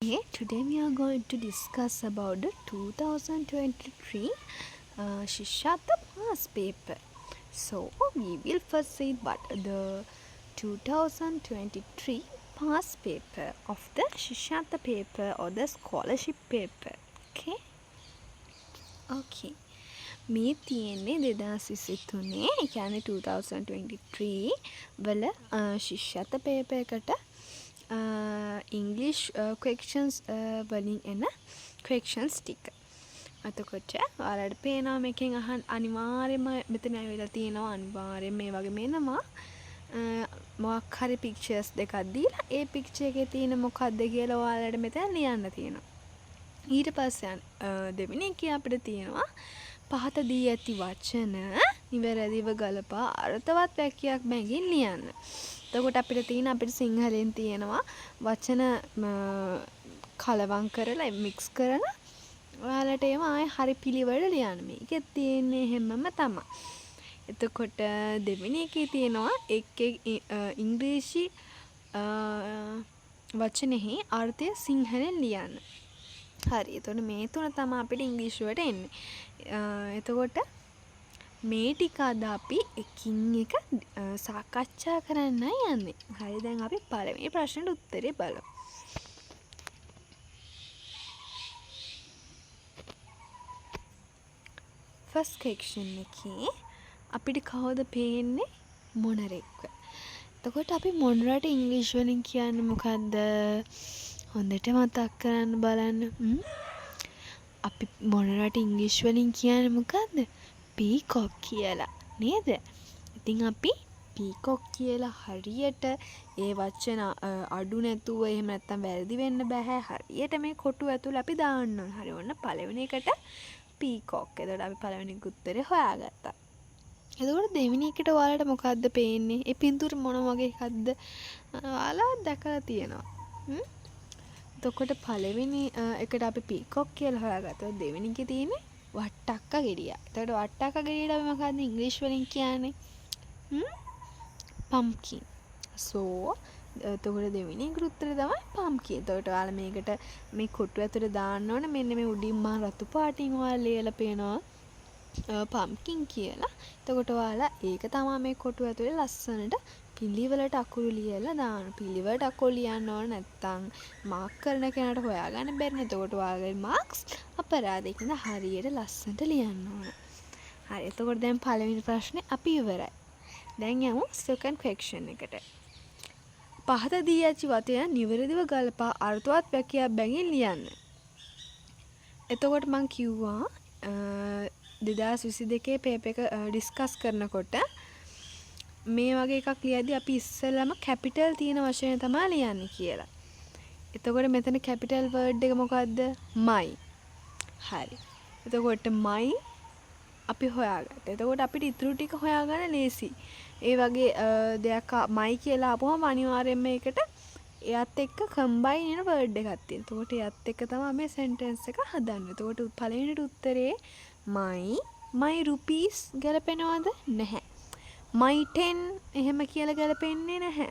Today we are going to discuss about the 2023 Shishata past paper. So we will first see what the 2023 past paper of the Shishata paper or the scholarship paper. Okay. මේ තියෙන්නේ 2023 ඒ කියන්නේ 2023 වල ශිෂ්‍යත්ව paper එකට English questions වලින් එන questions ටික. එතකොට ඔයාලට පේනවා මේකෙන් අනිවාර්යයෙන්ම මෙතන ඇවිල්ලා තියෙනවා අනිවාර්යයෙන් මේ වගේ මේනවා මොකක් හරි pictures දෙකක් දීලා ඒ picture එකේ තියෙන මොකක්ද කියලා ඔයාලට මෙතන ලියන්න තියෙනවා. ඊට පස්සේ දෙවෙනි එකේ අපිට තියෙනවා පහත දී ඇති වචන නිවැරදිව ගලපා අර්ථවත් වැකියක් බැගින් ලියන්න. එතකොට අපිට සිංහලෙන් තියෙනවා වචන කලවම් කරලා මික්ස් කරලා ඔයාලට ඒව ආයේ හරි පිළිවෙල ලියන්න. මේකෙත් තියෙන්නේ හැමම තමයි. එතකොට දෙවෙනි එකේ තියෙනවා එක් ඉංග්‍රීසි වචනෙහි අර්ථය සිංහලෙන් ලියන්න. හරි. එතකොට මේ තුන තමයි අපිට ඉංග්‍රීසියට එන්නේ. එතකොට මේ ටික අද අපි එකින් එක සාකච්ඡා කරන්නයි යන්නේ. හරි දැන් අපි පළවෙනි ප්‍රශ්නෙට උත්තරේ බලමු. ෆස්ට් question එකේ අපිට කවුද පේන්නේ මොනරෙක්ව. එතකොට අපි මොනරට ඉංග්‍රීසි වලින් කියන්නේ මොකද්ද? හොඳට මතක් කරන්න බලන්න. අපි මොනරට ඉංග්‍රීසි වලින් කියන්නේ මොකද්ද? පීකොක් කියලා නේද? ඉතින් අපි පීකොක් කියලා හරියට ඒ වචන අඩු නැතුව එහෙම නැත්නම් වැරදි වෙන්න බෑ. හරියට මේ කොටු ඇතුළේ අපි දාන්න ඕන. හරි ඔන්න පළවෙනි එකට පීකොක්. එතකොට අපි පළවෙනි උත්තරේ හොයාගත්තා. එතකොට දෙවෙනි එකට ඔයාලට මොකද්ද පේන්නේ? ඒ පින්තූර මොන වගේ එකක්ද? ඔයාලා දැකලා තියෙනවා. එතකොට පළවෙනි එකට අපි පීකොක් කියලා හොයාගත්තා. දෙවෙනි එකේ තියෙන්නේ වට්ටක්ක ගෙඩිය. එතකොට වට්ටක්ක ගෙඩියට අපි මොකද්ද ඉංග්‍රීසි වලින් කියන්නේ? pumpkin. So එතකොට දෙවෙනි එකට උත්තරේ තමයි pumpkin. එතකොට ඔයාලා මේකට මේ කොටු ඇතුලේ දාන්න ඕනේ මෙන්න මේ උඩින් මහ රතු පාටින් ඔයාලා ලියලා පේනවා pumpkin කියලා. එතකොට ඔයාලා ඒක තමයි මේ කොටු ඇතුලේ ලස්සනට පිළිවෙලට අකුරු ලියලා දාන්න. පිළිවෙලට අකුරු ලියන්න ඕන නැත්නම් මාක් කරන කෙනාට හොයාගන්න බැරි නේ. එතකොට ඔයාලගේ මාක්ස් අපරාධයකින්ද හරියට ලස්සනට ලියන්න ඕන. හරි. එතකොට දැන් පළවෙනි ප්‍රශ්නේ අපි ඉවරයි. දැන් යමු second question එකට. පහත දී ඇති වචන නිවැරදිව ගලපා අර්ථවත් වැකියක් බැගින් ලියන්න. එතකොට මම කිව්වා 2022 පේපර් එක ඩිස්කස් කරනකොට මේ වගේ එකක් ලියද්දි අපි ඉස්සෙල්ලාම කැපිටල් තියෙන වචනේ තමයි ලියන්නේ කියලා. එතකොට මෙතන කැපිටල් වර්ඩ් එක මොකද්ද? my. හරි. එතකොට my අපි හොයාගත්තා. එතකොට අපිට ඉතුරු ටික හොයාගන්න ලේසි. ඒ වගේ දෙයක් my කියලා ආපුවම අනිවාර්යයෙන්ම මේකට එයත් එක්ක කම්බයින් වෙන වර්ඩ් එකක් තියෙනවා. එතකොට එයත් එක්ක තමයි මේ සෙන්ටෙන්ස් එක හදන්නේ. එතකොට පළවෙනිට උත්තරේ my rupees ගැලපෙනවද? නැහැ. my 10 එහෙම කියලා ගැලපෙන්නේ නැහැ.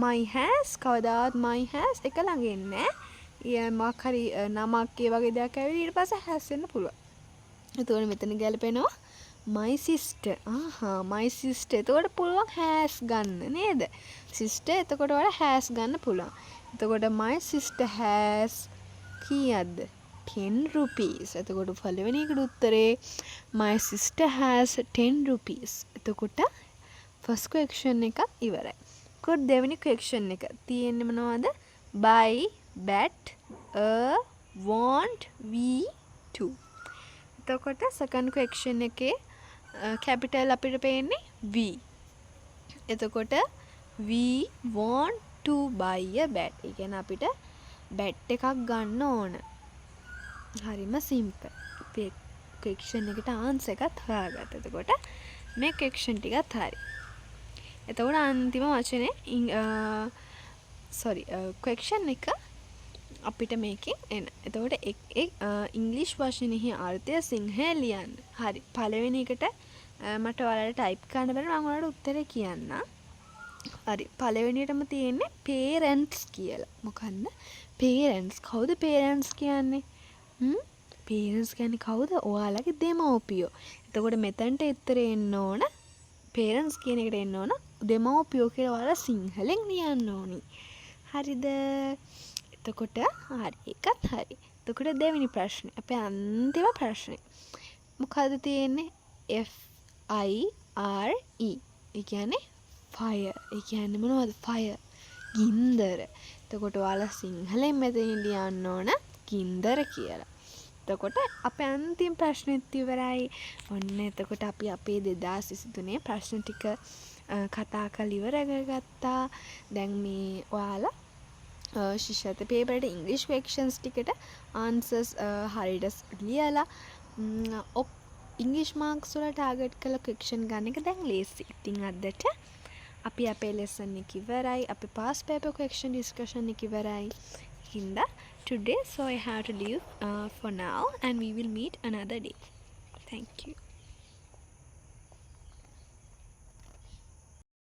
my has කවදාවත් my has එක ළඟ එන්නේ නැහැ. මොකක් හරි නමක් ඒ වගේ දෙයක් ඇවිල්ලා ඊට පස්සේ has වෙන්න පුළුවන්. එතකොට මෙතන ගැලපෙනවා my sister. my sister. එතකොට පුළුවන් has ගන්න නේද? sister එතකොට වල has ගන්න පුළුවන්. එතකොට my sister has කීයක්ද? 10 rupees. එතකොට පළවෙනි එකට උත්තරේ my sister has 10 rupees. එතකොට first question එක ඉවරයි. කොට දෙවෙනි question එක තියෙන්නේ මොනවද? buy, bet, want, we, to. එතකොට second question එකේ capital අපිට පේන්නේ we. එතකොට we want to buy a bat. ඒ කියන්නේ අපිට bet එකක් ගන්න ඕන. හරිම simple. මේ question එකට answer එකත් හොයාගත්තා. එතකොට මේ question ටිකත් හරි. එතකොට අන්තිම වචනේ question එක අපිට මේකෙන් එන. එතකොට ඉංග්‍රීසි වචනේහි අර්ථය සිංහලෙන් ලියන්න. හරි. පළවෙනි එකට මට ඔයාලට ටයිප් කරන්න බැරි මම ඔයාලට උත්තරේ කියන්නම්. හරි පළවෙනියටම තියෙන්නේ parents කියලා. මොකද්ද? parents. කවුද parents කියන්නේ? parents කියන්නේ කවුද? ඔයාලගේ දෙමව්පියෝ. එතකොට මෙතනට උත්තරේ එන්න ඕන parents කියන එකට එන්න ඕන දෙමව්පියෝ කියලා ඔයාලා සිංහලෙන් ලියන්න ඕනි. හරිද? එතකොට හරි එකත් හරි. එතකොට දෙවෙනි ප්‍රශ්නේ. අපේ අන්තිම ප්‍රශ්නේ. මොකද්ද තියෙන්නේ? FIRE. ඒ කියන්නේ fire. ඒ කියන්නේ මොනවද? fire. ගින්දර. එතකොට ඔයාලා සිංහලෙන් මෙතන ලියන්න ඕන ගින්දර කියලා. එතකොට අපේ අන්තිම ප්‍රශ්නෙත් ඉවරයි. ඔන්න එතකොට අපි අපේ 2023 ප්‍රශ්න ටික කතා කරලා ඉවර කරගත්තා. දැන් මේ ඔයාලා ශිෂ්‍යත්ව පේපරට ඉංග්‍රීසි ක්වෙස්චන්ස් ටිකට ආන්සර්ස් හරියට ලියලා ඉංග්‍රීසි මාක්ස් වල ටාගට් කරලා ක්වෙස්චන් ගන්න එක දැන් ලේසි. ඉතින් අදට අපි අපේ ලෙසන් එක ඉවරයි. අපේ පාස් පේපර් ක්වෙස්චන් ඩිස්කෂන් එක ඉවරයි. හින්දා today so I have to leave for now and we will meet another day. Thank you.